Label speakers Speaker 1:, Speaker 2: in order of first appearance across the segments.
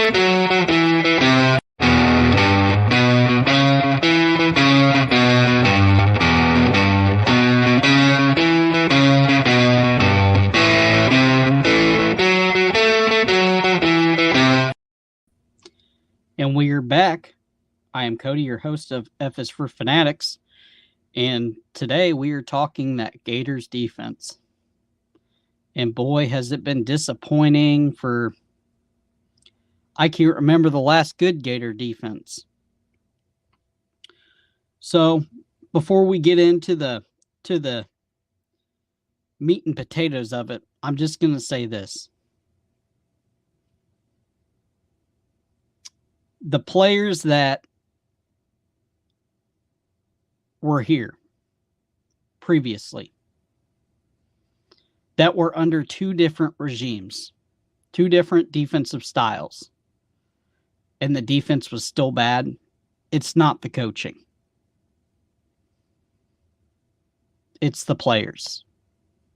Speaker 1: And we're back. I am Cody, your host of F is for Fanatics. And today we are talking that Gators defense. And boy, has it been disappointing for... I can't remember the last good Gator defense. So before we get into the meat and potatoes of it, I'm just going to say this. The players that were here previously that were under two different regimes, two different defensive styles, and the defense was still bad, it's not the coaching. It's the players.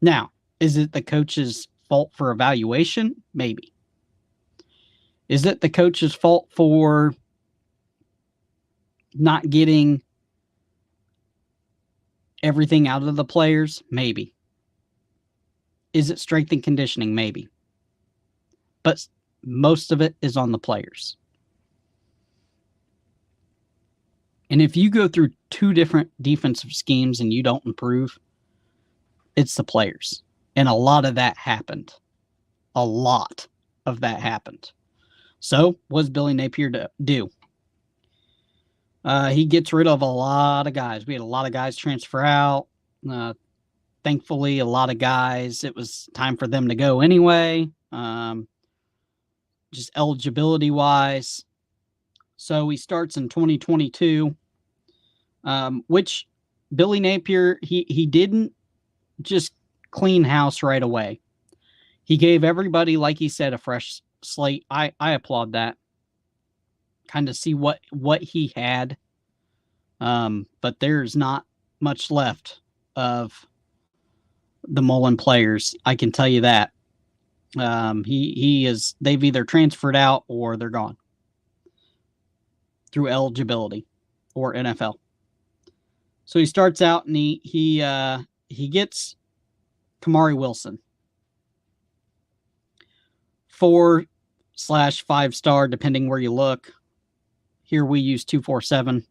Speaker 1: Now, is it the coach's fault for evaluation? Maybe. Is it the coach's fault for not getting everything out of the players? Maybe. Is it strength and conditioning? Maybe. But most of it is on the players. And if you go through two different defensive schemes and you don't improve, it's the players. And a lot of that happened. A lot of that happened. So, what does Billy Napier do? He gets rid of a lot of guys. We had a lot of guys transfer out. Thankfully, a lot of guys, it was time for them to go anyway, just eligibility-wise. So, he starts in 2022, which Billy Napier, he didn't just clean house right away. He gave everybody, like he said, a fresh slate. I applaud that. Kind of see what he had. But there's not much left of the Mullen players. I can tell you that. They've either transferred out or they're gone through eligibility or NFL. So he starts out and he gets Kamari Wilson. 4/5-star, depending where you look. Here we use 247.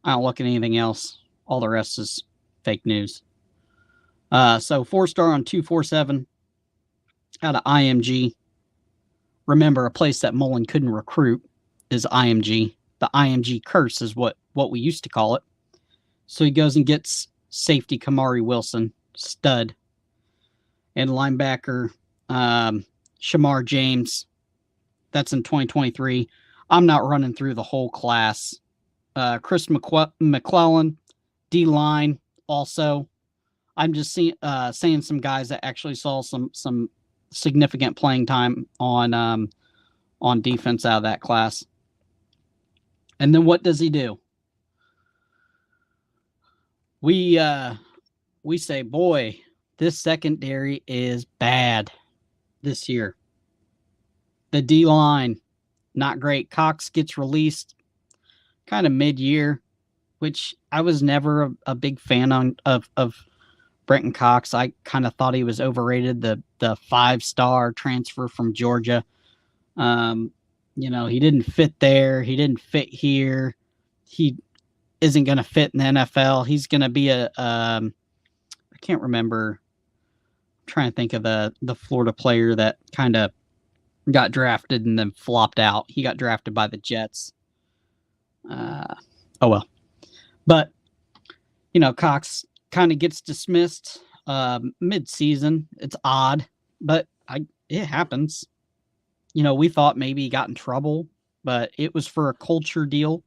Speaker 1: I don't look at anything else. All the rest is fake news. So 4-star on 247 out of IMG. Remember, a place that Mullen couldn't recruit is IMG. The IMG curse is what we used to call it. So he goes and gets safety Kamari Wilson, stud, and linebacker Shamar James. That's in 2023. I'm not running through the whole class. Chris McClellan, D-line also. I'm just saying some guys that actually saw some significant playing time on defense out of that class. And then what does he do? We say, boy, this secondary is bad this year. The D-line, not great. Cox gets released kind of mid-year, which I was never a big fan of Brenton Cox. I kind of thought he was overrated, the 5-star transfer from Georgia. He didn't fit there. He didn't fit here. He isn't going to fit in the NFL. He's going to be I can't remember. I'm trying to think of the Florida player that kind of got drafted and then flopped out. He got drafted by the Jets. Oh well. But, Cox kind of gets dismissed mid-season. It's odd, but it happens. We thought maybe he got in trouble, but it was for a culture deal.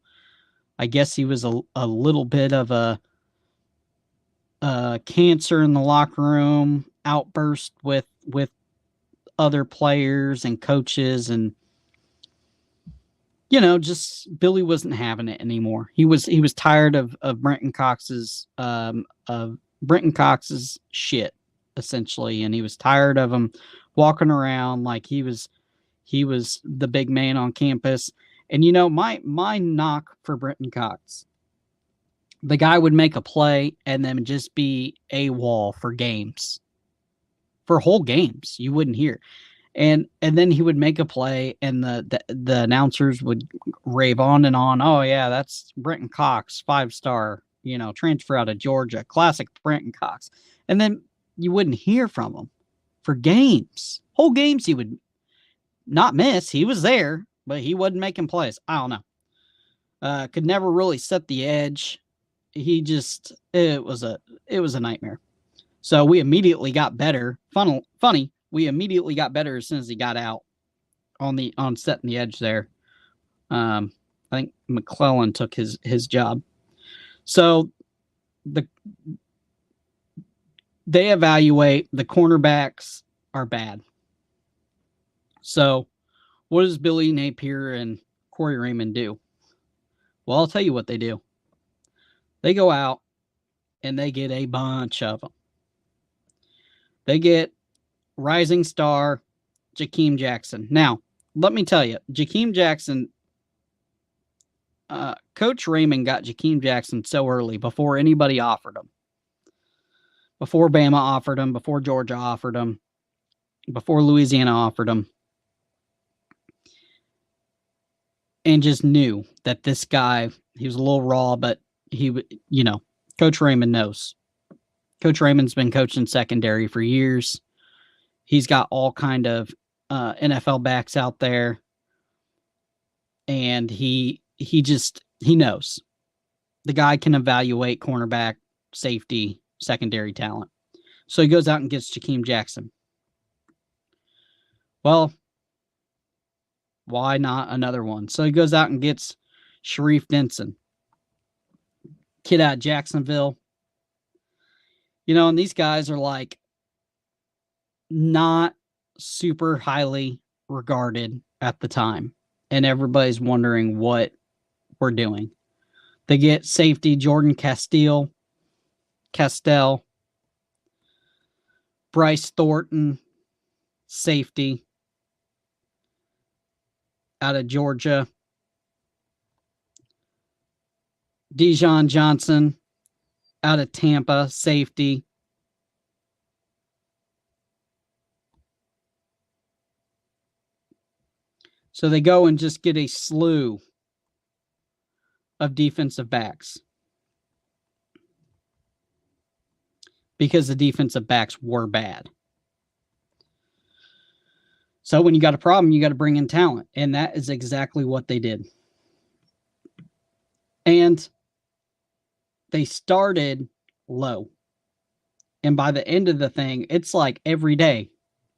Speaker 1: I guess he was a little bit of a cancer in the locker room, outburst with other players and coaches, and just Billy wasn't having it anymore. He was tired of Brenton Cox's shit, essentially, and he was tired of him walking around like he was He was the big man on campus. And, you know, my knock for Brenton Cox, the guy would make a play and then just be AWOL for games. For whole games, you wouldn't hear. And then he would make a play, and the announcers would rave on and on. Oh, yeah, that's Brenton Cox, 5-star, you know, transfer out of Georgia, classic Brenton Cox. And then you wouldn't hear from him for games. Whole games he would not miss. He was there, but he wasn't making plays. I don't know. Could never really set the edge. He just, it was a nightmare. So we immediately got better. Funny, we immediately got better as soon as he got out on setting the edge there. I think McClellan took his job. So they evaluate the cornerbacks are bad. So what does Billy Napier and Corey Raymond do? Well, I'll tell you what they do. They go out and they get a bunch of them. They get rising star Jakeem Jackson. Now, let me tell you, Jakeem Jackson, Coach Raymond got Jakeem Jackson so early before anybody offered him. Before Bama offered him, before Georgia offered him, before Louisiana offered him. And just knew that this guy, he was a little raw, but Coach Raymond knows. Coach Raymond's been coaching secondary for years. He's got all kind of NFL backs out there. And he knows. The guy can evaluate cornerback, safety, secondary talent. So he goes out and gets Jakeem Jackson. Well, why not another one? So he goes out and gets Sharif Denson. Kid out of Jacksonville. You know, and these guys are like not super highly regarded at the time. And everybody's wondering what we're doing. They get safety Jordan Castell, Bryce Thornton, safety out of Georgia. Dijon Johnson out of Tampa, safety. So they go and just get a slew of defensive backs because the defensive backs were bad. So when you got a problem, you got to bring in talent. And that is exactly what they did. And they started low. And by the end of the thing, it's like every day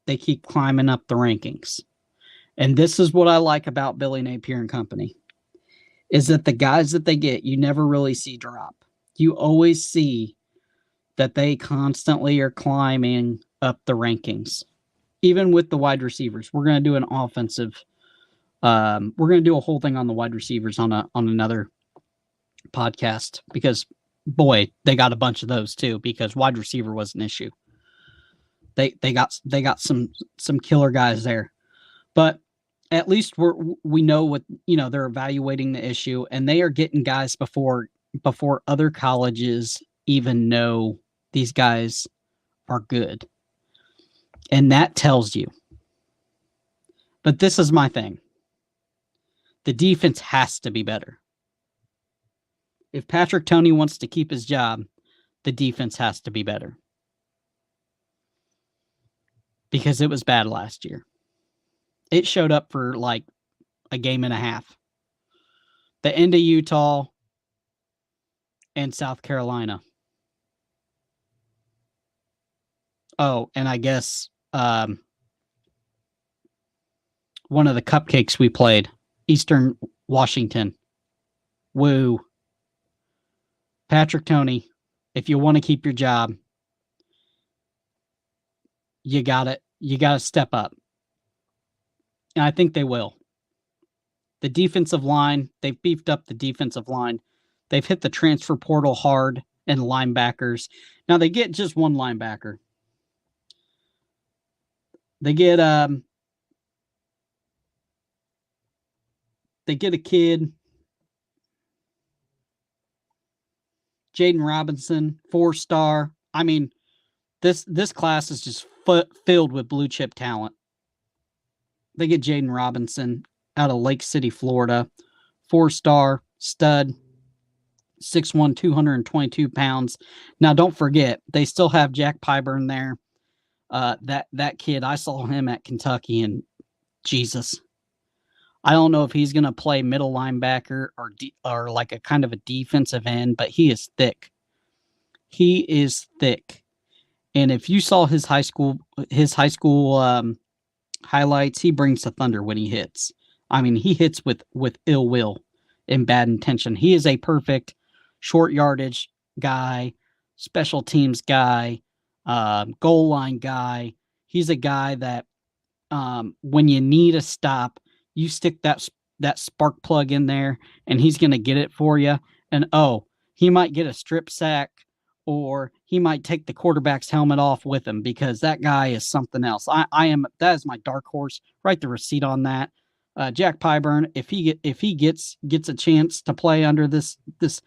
Speaker 1: they keep climbing up the rankings. And this is what I like about Billy Napier and company, is that the guys that they get, you never really see drop. You always see that they constantly are climbing up the rankings. Even with the wide receivers. We're going to do an offensive. We're going to do a whole thing on the wide receivers on another podcast because, boy, they got a bunch of those too because wide receiver was an issue. They got some killer guys there. But at least we know what, they're evaluating the issue and they are getting guys before other colleges even know these guys are good. And that tells you. But this is my thing. The defense has to be better. If Patrick Toney wants to keep his job, the defense has to be better. Because it was bad last year. It showed up for like a game and a half. The end of Utah and South Carolina. Oh, and I guess one of the cupcakes we played, Eastern Washington. Woo. Patrick Toney, if you want to keep your job, you gotta step up. And I think they will. The defensive line, they've beefed up the defensive line. They've hit the transfer portal hard and linebackers. Now they get just one linebacker. They get They get a kid, Jaden Robinson, 4-star. I mean, this class is just filled with blue chip talent. They get Jaden Robinson out of Lake City, Florida, 4-star stud, 6'1", 222 pounds. Now, don't forget, they still have Jack Pyburn there. That kid, I saw him at Kentucky, and Jesus, I don't know if he's going to play middle linebacker or like a kind of a defensive end, but he is thick. He is thick. And if you saw his high school highlights, he brings the thunder when he hits. I mean, he hits with ill will and bad intention. He is a perfect short yardage guy, special teams guy, goal line guy. He's a guy that when you need a stop, you stick that spark plug in there, and he's going to get it for you. And he might get a strip sack, or he might take the quarterback's helmet off with him, because that guy is something else. That is my dark horse. Write the receipt on that. Jack Pyburn, if he gets a chance to play under this, because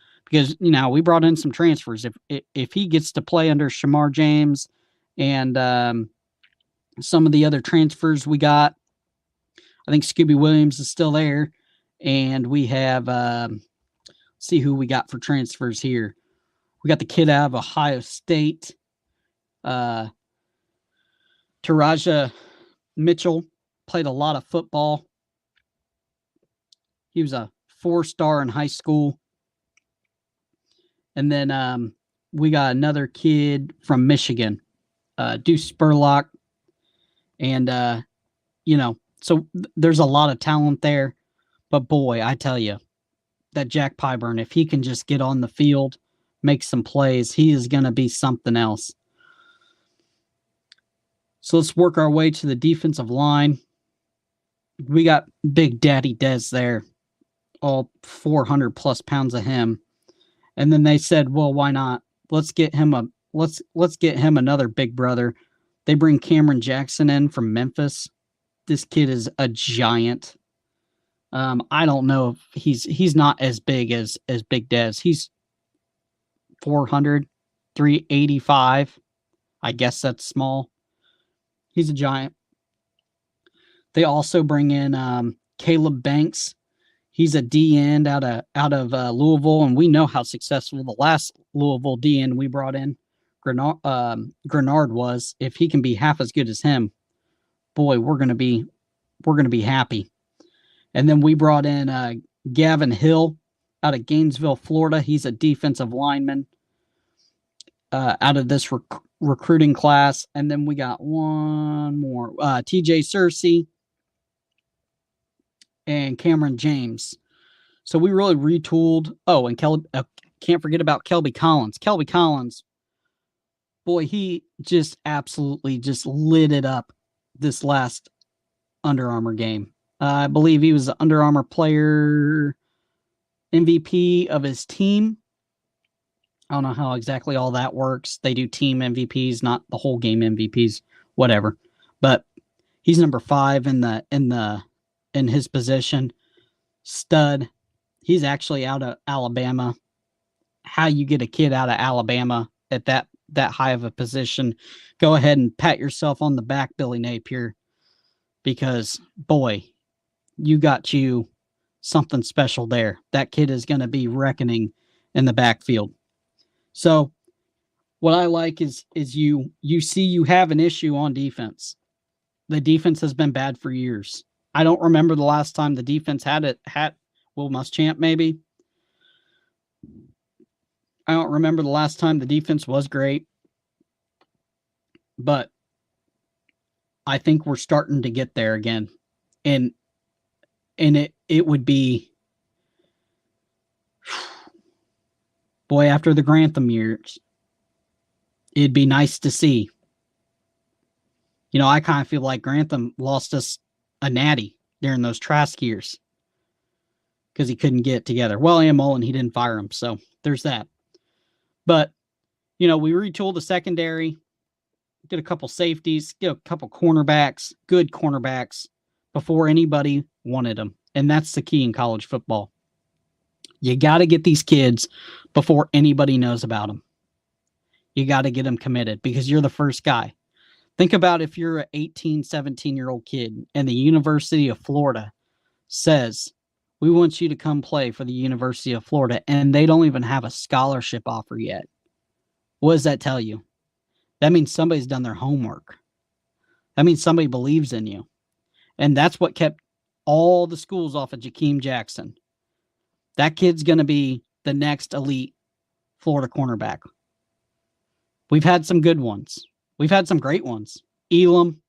Speaker 1: we brought in some transfers. If he gets to play under Shamar James and some of the other transfers we got, I think Scooby Williams is still there, and we have see who we got for transfers here. We got the kid out of Ohio State, Taraja Mitchell, played a lot of football. He was a 4-star in high school. And then we got another kid from Michigan, Deuce Spurlock. And, so there's a lot of talent there. But boy, I tell you, that Jack Pyburn, if he can just get on the field, make some plays, he is going to be something else. So let's work our way to the defensive line. We got Big Daddy Dez there, all 400 plus pounds of him. And then they said, well, why not? Let's get him another big brother. They bring Cameron Jackson in from Memphis. This kid is a giant. I don't know if he's not as big as Big Dez. He's 400, 385. I guess that's small. He's a giant. They also bring in Caleb Banks. He's a D end out of Louisville, and we know how successful the last Louisville D end we brought in, Grenard, was. If he can be half as good as him, boy, we're gonna be happy. And then we brought in Gavin Hill out of Gainesville, Florida. He's a defensive lineman out of this recruiting class. And then we got one more, TJ Searcy and Cameron James. So we really retooled. Oh, and can't forget about Kelby Collins. Kelby Collins, boy, he just absolutely just lit it up this last Under Armour game. I believe he was the Under Armour player MVP of his team. I don't know how exactly all that works. They do team MVPs, not the whole game MVPs, whatever. But he's number 5 in his position. Stud. He's actually out of Alabama. How you get a kid out of Alabama at that high of a position? Go ahead and pat yourself on the back, Billy Napier, because boy, you got you something special there. That kid is going to be reckoning in the backfield. So what I like is you see you have an issue on defense. The defense has been bad for years. I don't remember the last time the defense had Will Muschamp, maybe. I don't remember the last time the defense was great. But I think we're starting to get there again. And it would be, boy, after the Grantham years, it'd be nice to see. I kind of feel like Grantham lost us a natty during those Trask years because he couldn't get it together. Well, Ian Mullen, he didn't fire him, so there's that. But, we retooled the secondary, did a couple safeties, did a couple cornerbacks, good cornerbacks, before anybody wanted them. And that's the key in college football. You got to get these kids before anybody knows about them. You got to get them committed because you're the first guy. Think about if you're an 18, 17-year-old kid and the University of Florida says, we want you to come play for the University of Florida, and they don't even have a scholarship offer yet. What does that tell you? That means somebody's done their homework. That means somebody believes in you. And that's what kept all the schools off of Jakeem Jackson. That kid's going to be the next elite Florida cornerback. We've had some good ones. We've had some great ones. Elam,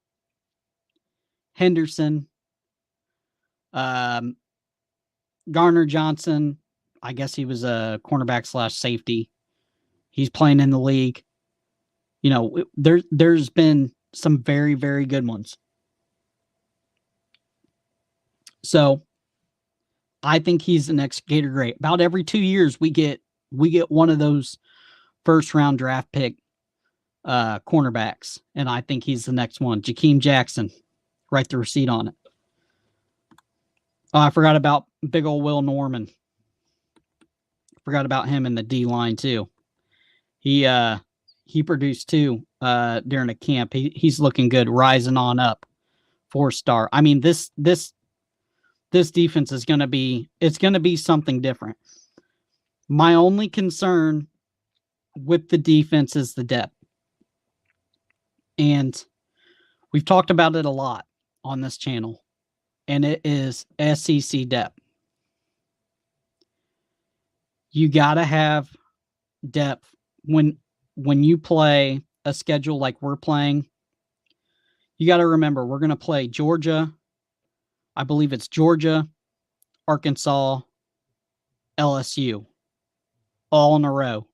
Speaker 1: Henderson, Garner Johnson. I guess he was a cornerback / safety. He's playing in the league. You know, there's been some very, very good ones. So I think he's the next Gator great. About every 2 years, we get one of those first round draft pick cornerbacks, and I think he's the next one. Jakeem Jackson, write the receipt on it. Oh, I forgot about big old Will Norman. Forgot about him in the D line too. He produced too during a camp. He's looking good, rising on up. 4-star. I mean, this defense is going to be something different. My only concern with the defense is the depth. And we've talked about it a lot on this channel, and it is SEC depth. You got to have depth when you play a schedule like we're playing. You got to remember, we're going to play Georgia. I believe it's Georgia, Arkansas, LSU, all in a row.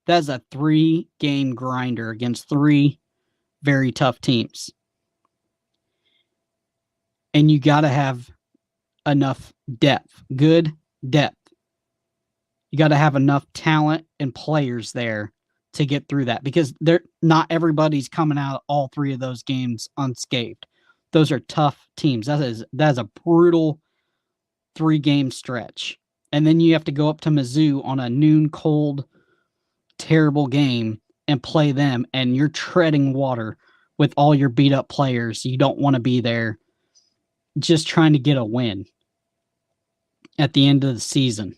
Speaker 1: That's a 3-game grinder against 3 very tough teams. And you got to have enough depth, good depth. You got to have enough talent and players there to get through that, because not everybody's coming out all 3 of those games unscathed. Those are tough teams. That is a brutal 3-game stretch. And then you have to go up to Mizzou on a noon cold, terrible game and play them, and you're treading water with all your beat up players. You don't want to be there just trying to get a win at the end of the season.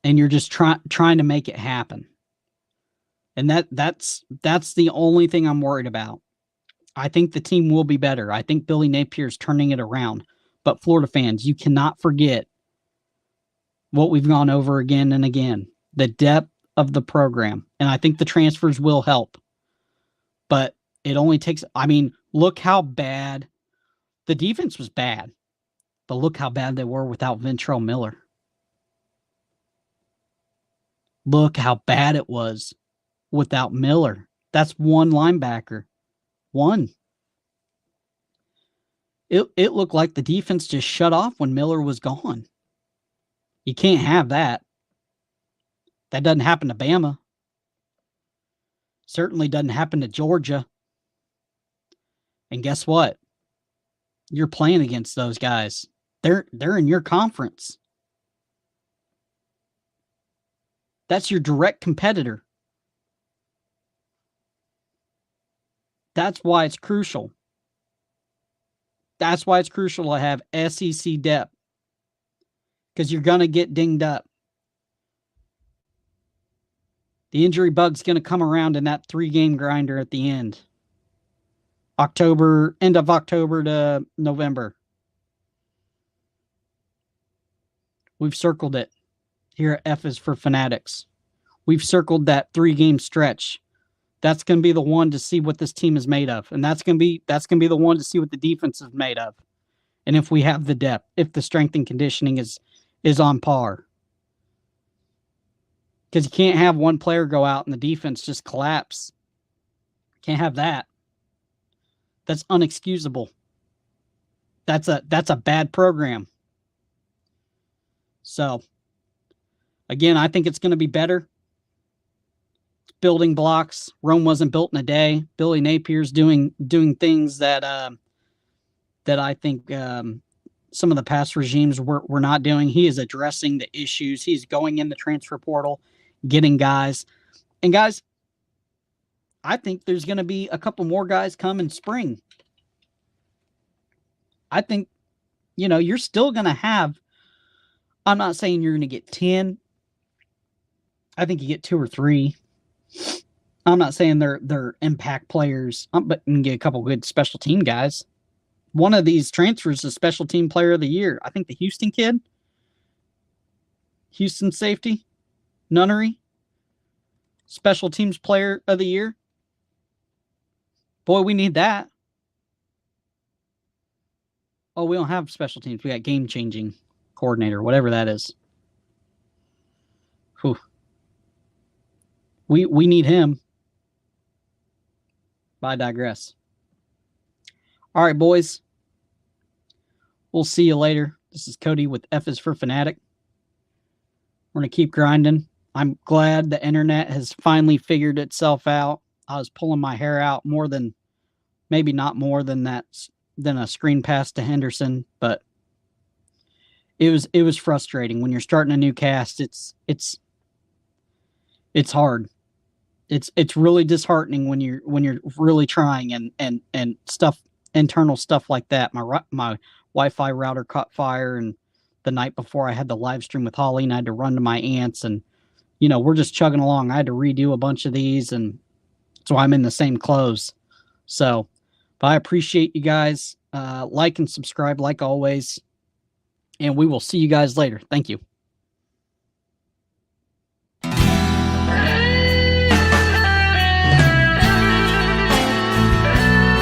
Speaker 1: And you're just trying to make it happen. And that's the only thing I'm worried about. I think the team will be better. I think Billy Napier's turning it around. But Florida fans, you cannot forget what we've gone over again and again. The depth of the program. And I think the transfers will help. But it only takes... I mean, look how bad... The defense was bad. But look how bad they were without Ventrell Miller. Look how bad it was without Miller. That's one linebacker. One. It looked like the defense just shut off when Miller was gone. You can't have that. That doesn't happen to Bama. Certainly doesn't happen to Georgia. And guess what? You're playing against those guys. They're in your conference. That's your direct competitor. That's why it's crucial. That's why it's crucial to have SEC depth. Because you're going to get dinged up. The injury bug's going to come around in that 3-game grinder at the end. End of October to November. We've circled it. Here at F is for Fanatics. We've circled that 3-game stretch. That's going to be the one to see what this team is made of. And that's going to be the one to see what the defense is made of. And if we have the depth, if the strength and conditioning is on par. Because you can't have one player go out and the defense just collapse. Can't have that. That's unexcusable. That's a bad program. So, again, I think it's going to be better. It's building blocks. Rome wasn't built in a day. Billy Napier's doing things that that I think some of the past regimes were not doing. He is addressing the issues. He's going in the transfer portal, getting guys. And guys, I think there's going to be a couple more guys come in spring. I think, you're still going to have, I'm not saying you're going to get 10. I think you get 2 or 3. I'm not saying they're impact players, but you can get a couple good special team guys. One of these transfers is special team player of the year. I think the Houston kid, Houston safety, Nunnery, special teams player of the year. Boy, we need that. Oh, we don't have special teams. We got game-changing coordinator, whatever that is. Whew. We need him. But I digress. All right, boys. We'll see you later. This is Cody with F is for Fanatic. We're going to keep grinding. I'm glad the internet has finally figured itself out. I was pulling my hair out maybe not more than a screen pass to Henderson, but it was frustrating when you're starting a new cast. It's hard. It's really disheartening when you're really trying and stuff, internal stuff like that. My Wi-Fi router caught fire, and the night before I had the live stream with Holly, and I had to run to my aunt's, and we're just chugging along. I had to redo a bunch of these, and so I'm in the same clothes. So, but I appreciate you guys. Like and subscribe like always, and we will see you guys later. Thank you.